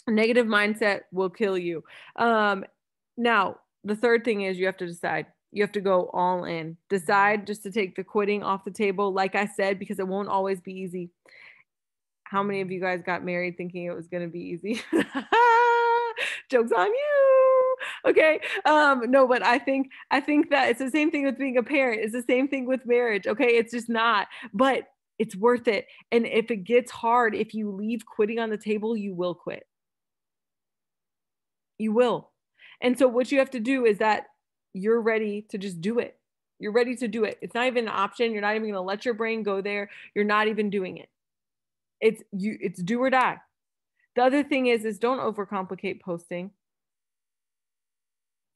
negative mindset will kill you. Now, the third thing is you have to decide. You have to go all in. Decide just to take the quitting off the table, like I said, because it won't always be easy. How many of you guys got married thinking it was going to be easy? Joke's on you. Okay. No, but I think that it's the same thing with being a parent. It's the same thing with marriage. Okay. It's just not, but it's worth it. And if it gets hard, if you leave quitting on the table, you will quit. You will. And so what you have to do is that you're ready to just do it. You're ready to do it. It's not even an option. You're not even going to let your brain go there. You're not even doing it. It's do or die. The other thing is don't overcomplicate posting.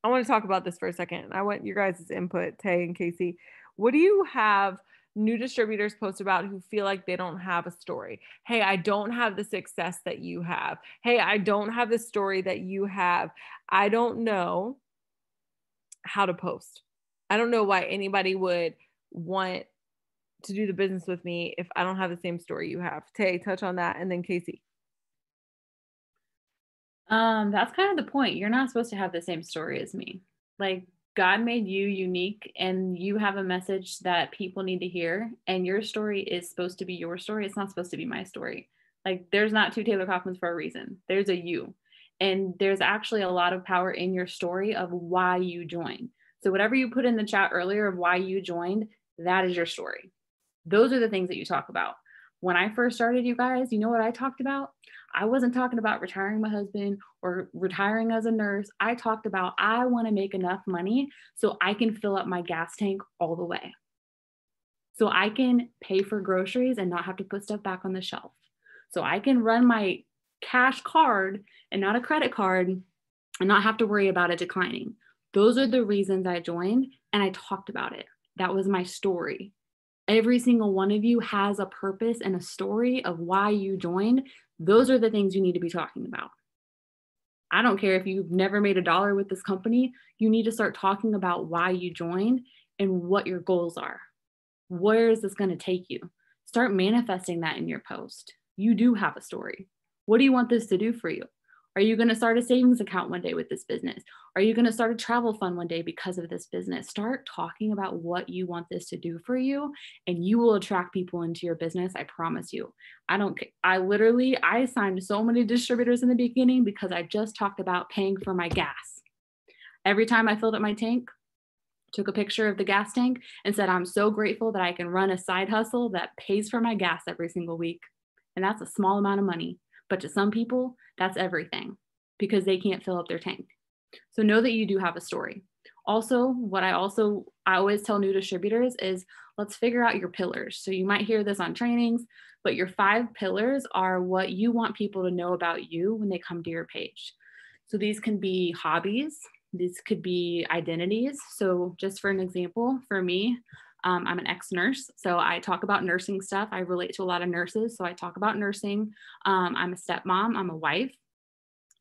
I want to talk about this for a second. I want your guys' input, Tay and Casey. What do you have new distributors post about who feel like they don't have a story? Hey, I don't have the success that you have. Hey, I don't have the story that you have. I don't know how to post. I don't know why anybody would want to do the business with me if I don't have the same story you have. Tay, touch on that, and then Casey. That's kind of the point. You're not supposed to have the same story as me. Like, God made you unique, and you have a message that people need to hear, and your story is supposed to be your story. It's not supposed to be my story. Like, there's not 2 Taylor Kaufmans for a reason. There's a you. And there's actually a lot of power in your story of why you joined. So whatever you put in the chat earlier of why you joined, that is your story. Those are the things that you talk about. When I first started, you guys, you know what I talked about? I wasn't talking about retiring my husband or retiring as a nurse. I talked about I want to make enough money so I can fill up my gas tank all the way. So I can pay for groceries and not have to put stuff back on the shelf. So I can run my cash card and not a credit card and not have to worry about it declining. Those are the reasons I joined, and I talked about it. That was my story. Every single one of you has a purpose and a story of why you joined. Those are the things you need to be talking about. I don't care if you've never made $1 with this company. You need to start talking about why you joined and what your goals are. Where is this going to take you? Start manifesting that in your post. You do have a story. What do you want this to do for you? Are you going to start a savings account one day with this business? Are you going to start a travel fund one day because of this business? Start talking about what you want this to do for you, and you will attract people into your business. I promise you. I signed so many distributors in the beginning because I just talked about paying for my gas. Every time I filled up my tank, took a picture of the gas tank and said, I'm so grateful that I can run a side hustle that pays for my gas every single week. And that's a small amount of money. But to some people, that's everything because they can't fill up their tank. So know that you do have a story. Also, I always tell new distributors is let's figure out your pillars. So you might hear this on trainings, but your 5 pillars are what you want people to know about you when they come to your page. So these can be hobbies. These could be identities. So just for an example, for me, I'm an ex-nurse, so I talk about nursing stuff. I relate to a lot of nurses, so I talk about nursing. I'm a stepmom, I'm a wife.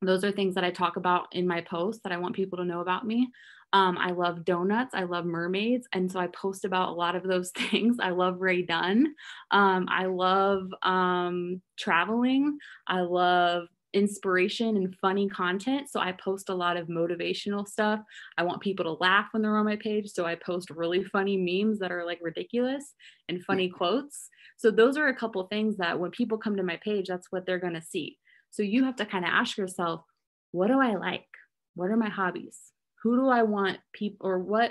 Those are things that I talk about in my posts that I want people to know about me. I love donuts, I love mermaids, and so I post about a lot of those things. I love Ray Dunn. I love traveling. I love inspiration and funny content. So I post a lot of motivational stuff. I want people to laugh when they're on my page. So I post really funny memes that are like ridiculous and funny quotes. So those are a couple things that when people come to my page, that's what they're going to see. So you have to kind of ask yourself, what do I like? What are my hobbies? Who do I want people, or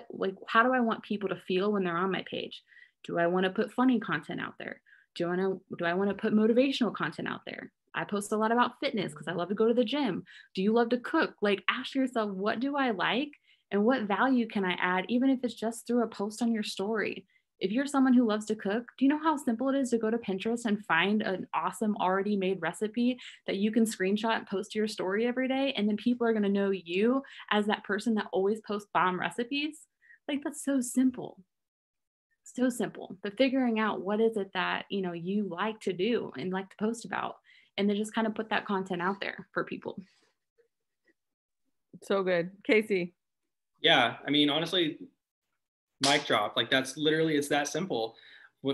how do I want people to feel when they're on my page? Do I want to put funny content out there? Do I want to put motivational content out there? I post a lot about fitness because I love to go to the gym. Do you love to cook? Like, ask yourself, what do I like and what value can I add, even if it's just through a post on your story? If you're someone who loves to cook, do you know how simple it is to go to Pinterest and find an awesome already made recipe that you can screenshot and post to your story every day? And then people are going to know you as that person that always posts bomb recipes. Like, that's so simple. So simple. But figuring out what is it that, you like to do and like to post about, and then just kind of put that content out there for people. So good. Casey. Yeah. I mean, honestly, mic drop. Like that's literally, it's that simple.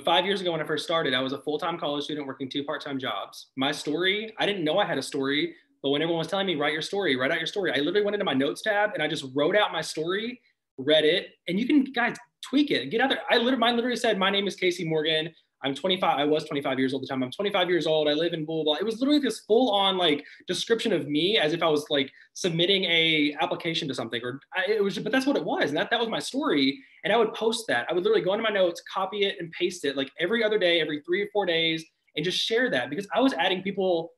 5 years ago when I first started, I was a full-time college student working 2 part-time jobs. My story, I didn't know I had a story, but when everyone was telling me, write out your story, I literally went into my notes tab and I just wrote out my story, read it, and you can, guys, tweak it, get out there. Mine literally said, my name is Casey Morgan. I'm 25. I was 25 years old at the time. I'm 25 years old. I live in blah, blah, blah. It was literally this full on like description of me as if I was like submitting a application to something but that's what it was. And that was my story. And I would post that. I would literally go into my notes, copy it and paste it like every other day, every 3 or 4 days, and just share that because I was adding people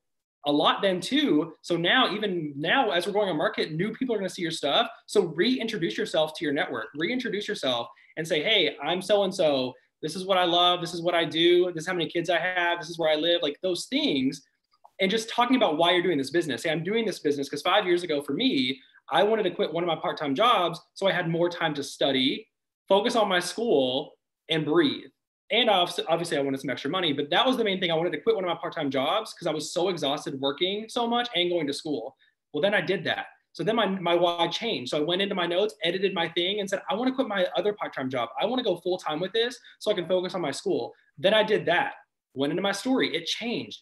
a lot then too. So even now, as we're going on market, new people are going to see your stuff. So reintroduce yourself to your network, reintroduce yourself and say, hey, I'm so-and-so. This is what I love. This is what I do. This is how many kids I have. This is where I live, like those things. And just talking about why you're doing this business. Say, I'm doing this business because 5 years ago for me, I wanted to quit one of my part-time jobs so I had more time to study, focus on my school, and breathe. And obviously I wanted some extra money, but that was the main thing. I wanted to quit one of my part-time jobs because I was so exhausted working so much and going to school. Well, then I did that. So then my why changed. So I went into my notes, edited my thing and said, I want to quit my other part-time job. I want to go full-time with this so I can focus on my school. Then I did that, went into my story, it changed.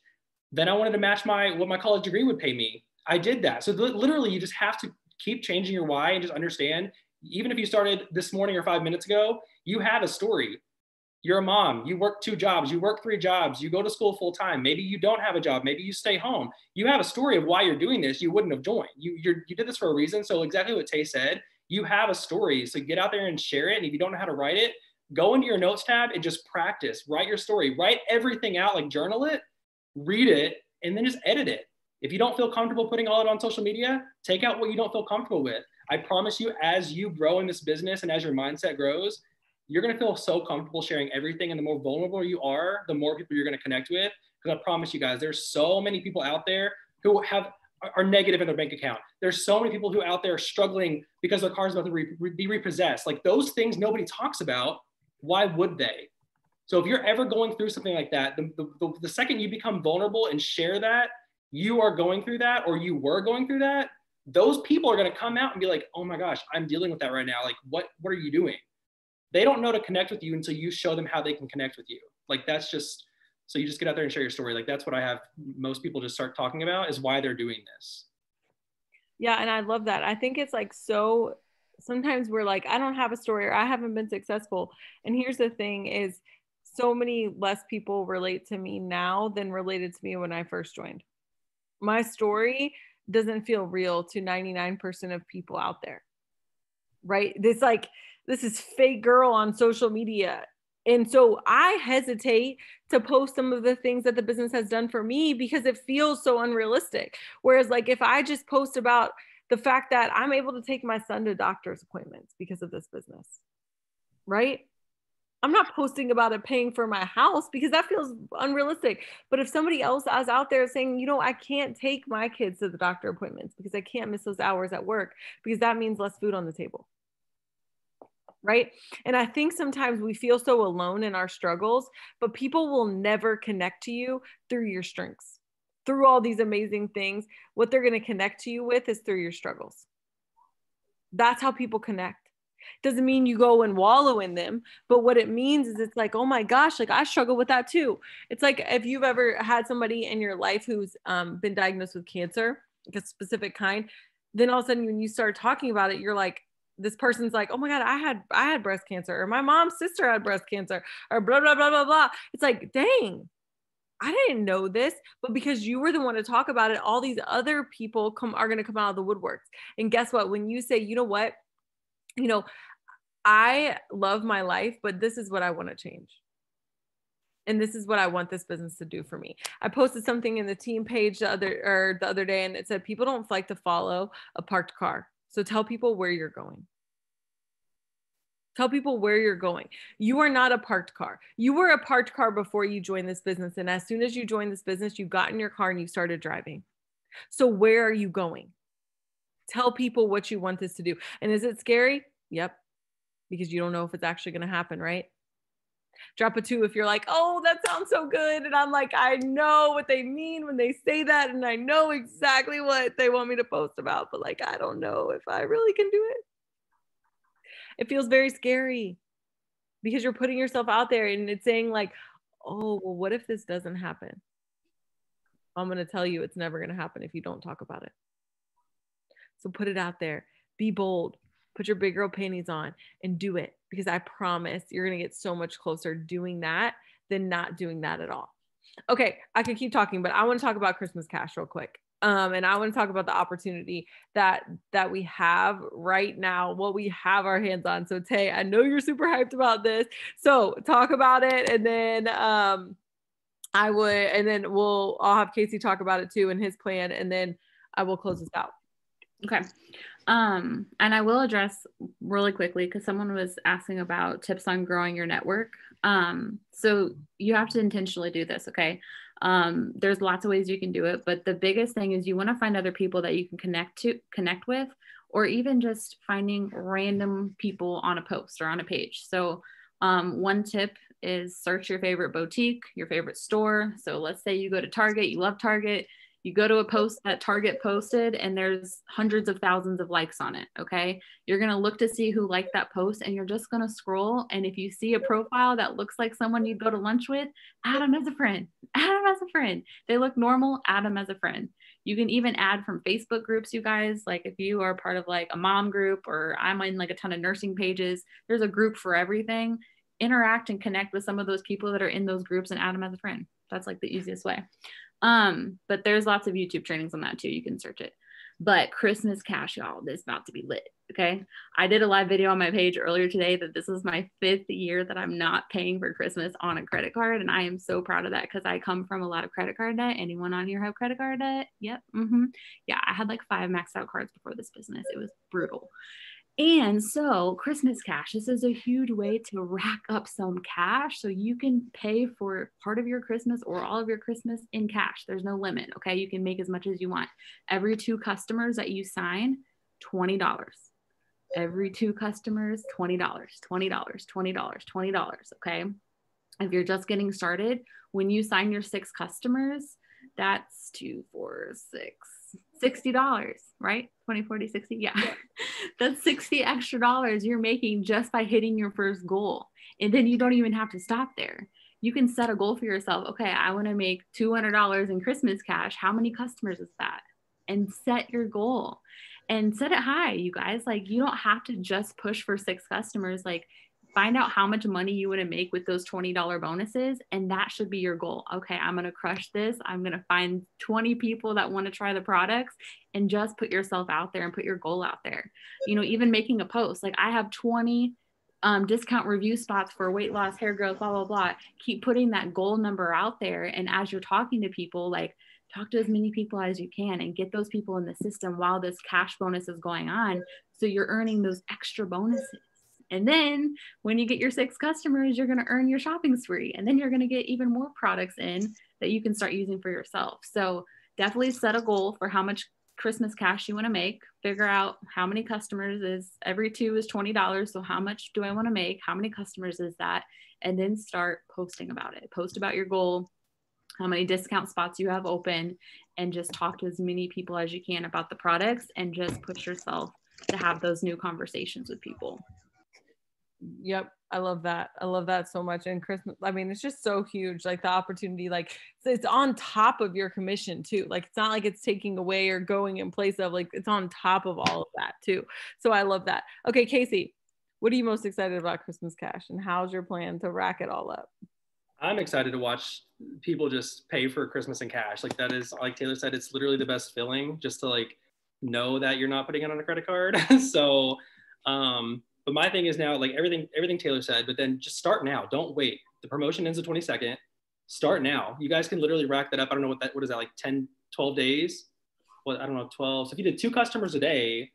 Then I wanted to match what my college degree would pay me. I did that. So literally you just have to keep changing your why and just understand, even if you started this morning or 5 minutes ago, you have a story. You're a mom, you work 2 jobs, you work 3 jobs, you go to school full time. Maybe you don't have a job, maybe you stay home. You have a story of why you're doing this. You wouldn't have joined. You did this for a reason. So exactly what Tay said, you have a story. So get out there and share it. And if you don't know how to write it, go into your notes tab and just practice, write your story, write everything out, like journal it, read it, and then just edit it. If you don't feel comfortable putting all it on social media, take out what you don't feel comfortable with. I promise you, as you grow in this business and as your mindset grows, you're going to feel so comfortable sharing everything. And the more vulnerable you are, the more people you're going to connect with. Because I promise you guys, there's so many people out there who are negative in their bank account. There's so many people who out there are struggling because their car's about to be repossessed. Like those things nobody talks about. Why would they? So if you're ever going through something like that, the second you become vulnerable and share that you are going through that or you were going through that, those people are going to come out and be like, oh my gosh, I'm dealing with that right now. Like, what are you doing? They don't know to connect with you until you show them how they can connect with you. Like, that's just So you just get out there and share your story. Like that's what I have most people just start talking about, is why they're doing this. Yeah. And I love that. I think it's like, so sometimes we're like, I don't have a story, or I haven't been successful. And here's the thing is, so many less people relate to me now than related to me when I first joined. My story doesn't feel real to 99% of people out there, right? This is fake girl on social media. And so I hesitate to post some of the things that the business has done for me because it feels so unrealistic. Whereas like if I just post about the fact that I'm able to take my son to doctor's appointments because of this business, right? I'm not posting about it paying for my house because that feels unrealistic. But if somebody else is out there saying, you know, I can't take my kids to the doctor appointments because I can't miss those hours at work because that means less food on the table. Right. And I think sometimes we feel so alone in our struggles, but people will never connect to you through your strengths, through all these amazing things. What they're going to connect to you with is through your struggles. That's how people connect. Doesn't mean you go and wallow in them, but what it means is it's like, oh my gosh, like I struggle with that too. It's like if you've ever had somebody in your life who's been diagnosed with cancer, like a specific kind, then all of a sudden when you start talking about it, you're like, this person's like, oh my God, I had breast cancer, or my mom's sister had breast cancer, or blah, blah, blah, blah, blah. It's like, dang, I didn't know this, but because you were the one to talk about it, all these other people are going to come out of the woodworks. And guess what? When you say, you know what, you know, I love my life, but this is what I want to change. And this is what I want this business to do for me. I posted something in the team page the other day, and it said, people don't like to follow a parked car. So tell people where you're going. Tell people where you're going. You are not a parked car. You were a parked car before you joined this business. And as soon as you joined this business, you got in your car and you started driving. So where are you going? Tell people what you want this to do. And is it scary? Yep. Because you don't know if it's actually going to happen, right? Drop a 2 if you're like, oh, that sounds so good. And I'm like, I know what they mean when they say that. And I know exactly what they want me to post about. But like, I don't know if I really can do it. It feels very scary because you're putting yourself out there and it's saying like, oh, well, what if this doesn't happen? I'm going to tell you it's never going to happen if you don't talk about it. So put it out there. Be bold. Put your big girl panties on and do it, because I promise you're going to get so much closer doing that than not doing that at all. Okay, I could keep talking, but I want to talk about Christmas cash real quick. And I want to talk about the opportunity that we have right now, what we have our hands on. So Tay, I know you're super hyped about this. So talk about it, and then I'll have Casey talk about it too and his plan, and then I will close this out. Okay. And I will address really quickly because someone was asking about tips on growing your network. So you have to intentionally do this. Okay. There's lots of ways you can do it, but the biggest thing is you want to find other people that you can connect with, or even just finding random people on a post or on a page. So, one tip is search your favorite boutique, your favorite store. So let's say you go to Target, you love Target. You go to a post that Target posted and there's hundreds of thousands of likes on it, okay? You're gonna look to see who liked that post and you're just gonna scroll. And if you see a profile that looks like someone you'd go to lunch with, add them as a friend, add them as a friend. They look normal, add them as a friend. You can even add from Facebook groups, you guys. Like if you are part of like a mom group, or I'm in like a ton of nursing pages, there's a group for everything. Interact and connect with some of those people that are in those groups and add them as a friend. That's like the easiest way. But there's lots of YouTube trainings on that too. You can search it. But Christmas cash, y'all, this is about to be lit. Okay. I did a live video on my page earlier today that this is my 5th year that I'm not paying for Christmas on a credit card. And I am so proud of that because I come from a lot of credit card debt. Anyone on here have credit card debt? Yep. Yeah. I had like 5 maxed out cards before this business. It was brutal. And so Christmas cash, this is a huge way to rack up some cash so you can pay for part of your Christmas or all of your Christmas in cash. There's no limit, okay? You can make as much as you want. Every 2 customers that you sign, $20. Every 2 customers, $20, $20, $20, $20, okay? If you're just getting started, when you sign your 6 customers, that's 2, 4, 6, $60, right? 20, 40, 60. Yeah. That's 60 extra dollars you're making just by hitting your first goal. And then you don't even have to stop there. you can set a goal for yourself. Okay, I want to make $200 in Christmas cash. How many customers is that? And set your goal and set it high, you guys. Like, you don't have to just push for 6 customers. Like, find out how much money you want to make with those $20 bonuses. And that should be your goal. Okay, I'm going to crush this. I'm going to find 20 people that want to try the products, and just put yourself out there and put your goal out there. You know, even making a post, like I have 20 discount review spots for weight loss, hair growth, blah, blah, blah. Keep putting that goal number out there. And as you're talking to people, like, talk to as many people as you can and get those people in the system while this cash bonus is going on. So you're earning those extra bonuses. And then when you get your 6 customers, you're going to earn your shopping spree. And then you're going to get even more products in that you can start using for yourself. So definitely set a goal for how much Christmas cash you want to make. Figure out how many customers is every 2 is $20. So how much do I want to make? How many customers is that? And then start posting about it. Post about your goal, how many discount spots you have open, and just talk to as many people as you can about the products, and just push yourself to have those new conversations with people. Yep. I love that. I love that so much. And Christmas, I mean, it's just so huge. Like the opportunity, like it's on top of your commission too. Like, it's not like it's taking away or going in place of, like, it's on top of all of that too. So I love that. Okay, Casey, what are you most excited about Christmas cash, and how's your plan to rack it all up? I'm excited to watch people just pay for Christmas in cash. Like, that is, like Taylor said, it's literally the best feeling, just to like know that you're not putting it on a credit card. So, but my thing is now, like everything Taylor said, but then just start now. Don't wait. The promotion ends the 22nd. Start now. You guys can literally rack that up. I don't know what is that, like 10, 12 days? Well, I don't know, 12. So if you did 2 customers a day,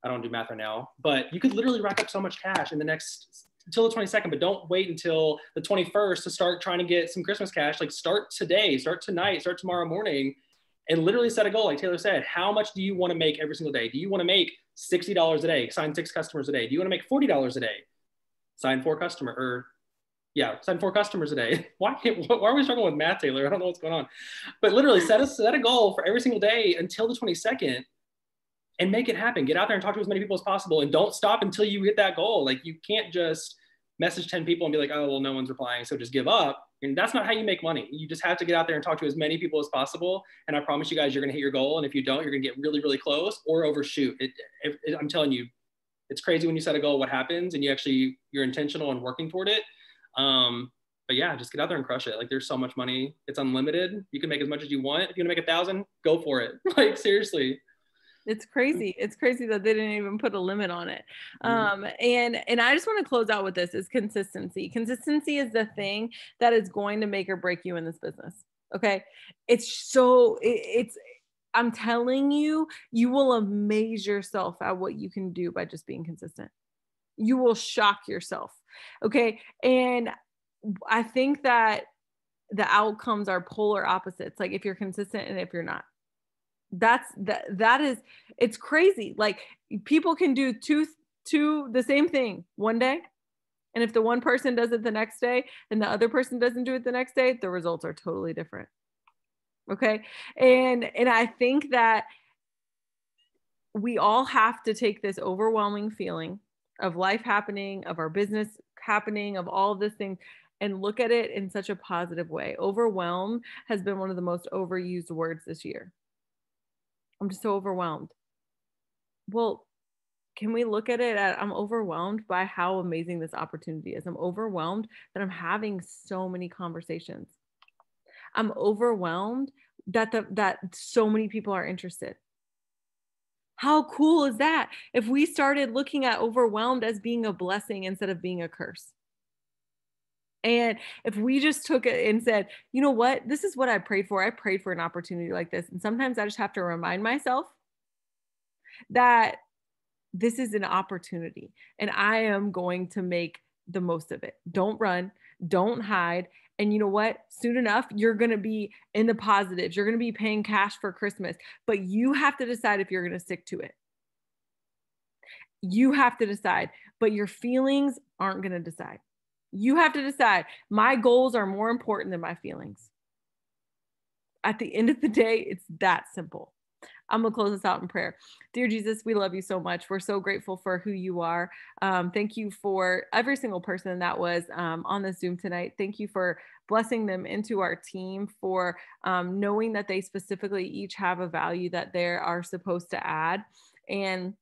I don't do math right now, but you could literally rack up so much cash in the next, until the 22nd, but don't wait until the 21st to start trying to get some Christmas cash. Like, start today, start tonight, start tomorrow morning, and literally set a goal. Like Taylor said, how much do you want to make every single day? Do you want to make $60 a day, sign 6 customers a day? Do you want to make $40 a day, sign 4 customers a day? Why are we struggling with math, Taylor? I don't know what's going on. But literally set a goal for every single day until the 22nd, and make it happen. Get out there and talk to as many people as possible, and don't stop until you hit that goal. Like, you can't just message 10 people and be like, oh, well, no one's replying, so just give up. And that's not how you make money. You just have to get out there and talk to as many people as possible. And I promise you guys, you're going to hit your goal. And if you don't, you're going to get really, really close or overshoot. I'm telling you, it's crazy when you set a goal, what happens, and you're intentional and working toward it. But yeah, just get out there and crush it. Like, there's so much money. It's unlimited. You can make as much as you want. If you want to make 1,000, go for it. Like, seriously. It's crazy. It's crazy that they didn't even put a limit on it. And I just want to close out with this, is consistency. Consistency is the thing that is going to make or break you in this business. Okay. I'm telling you, you will amaze yourself at what you can do by just being consistent. You will shock yourself. Okay. And I think that the outcomes are polar opposites. Like, if you're consistent and if you're not. It's crazy. Like, people can do the same thing one day, and if the one person does it the next day and the other person doesn't do it the next day, the results are totally different. Okay. And I think that we all have to take this overwhelming feeling of life happening, of our business happening, of all of this thing, and look at it in such a positive way. Overwhelmed has been one of the most overused words this year. I'm just so overwhelmed. Well, can we look at it I'm overwhelmed by how amazing this opportunity is. I'm overwhelmed that I'm having so many conversations. I'm overwhelmed that so many people are interested. How cool is that? If we started looking at overwhelmed as being a blessing instead of being a curse. And if we just took it and said, you know what, this is what I prayed for. I prayed for an opportunity like this. And sometimes I just have to remind myself that this is an opportunity and I am going to make the most of it. Don't run, don't hide. And you know what? Soon enough, you're going to be in the positives. You're going to be paying cash for Christmas, but you have to decide if you're going to stick to it. You have to decide, but your feelings aren't going to decide. You have to decide, my goals are more important than my feelings. At the end of the day, it's that simple. I'm going to close this out in prayer. Dear Jesus, we love you so much. We're so grateful for who you are. Thank you for every single person that was on this Zoom tonight. Thank you for blessing them into our team, for knowing that they specifically each have a value that they are supposed to add. And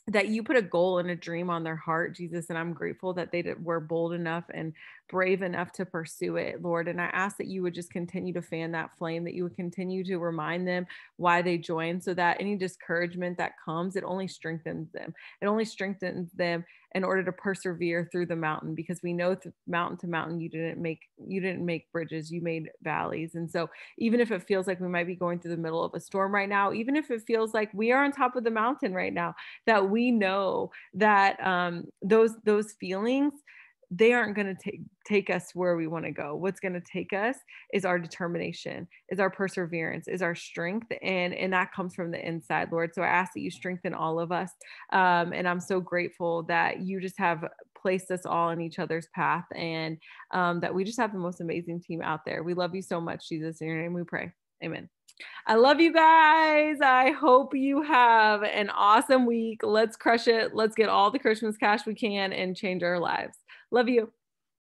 that you put a goal and a dream on their heart, Jesus. And I'm grateful that they were bold enough and brave enough to pursue it, Lord. And I ask that you would just continue to fan that flame, that you would continue to remind them why they joined, so that any discouragement that comes, it only strengthens them. It only strengthens them in order to persevere through the mountain, because we know mountain to mountain, you didn't make bridges, you made valleys. And so even if it feels like we might be going through the middle of a storm right now, even if it feels like we are on top of the mountain right now, that we know that those feelings, they aren't going to take us where we want to go. What's going to take us is our determination, is our perseverance, is our strength. And that comes from the inside, Lord. So I ask that you strengthen all of us. And I'm so grateful that you just have placed us all in each other's path, and that we just have the most amazing team out there. We love you so much, Jesus. In your name we pray. Amen. I love you guys. I hope you have an awesome week. Let's crush it. Let's get all the Christmas cash we can and change our lives. Love you.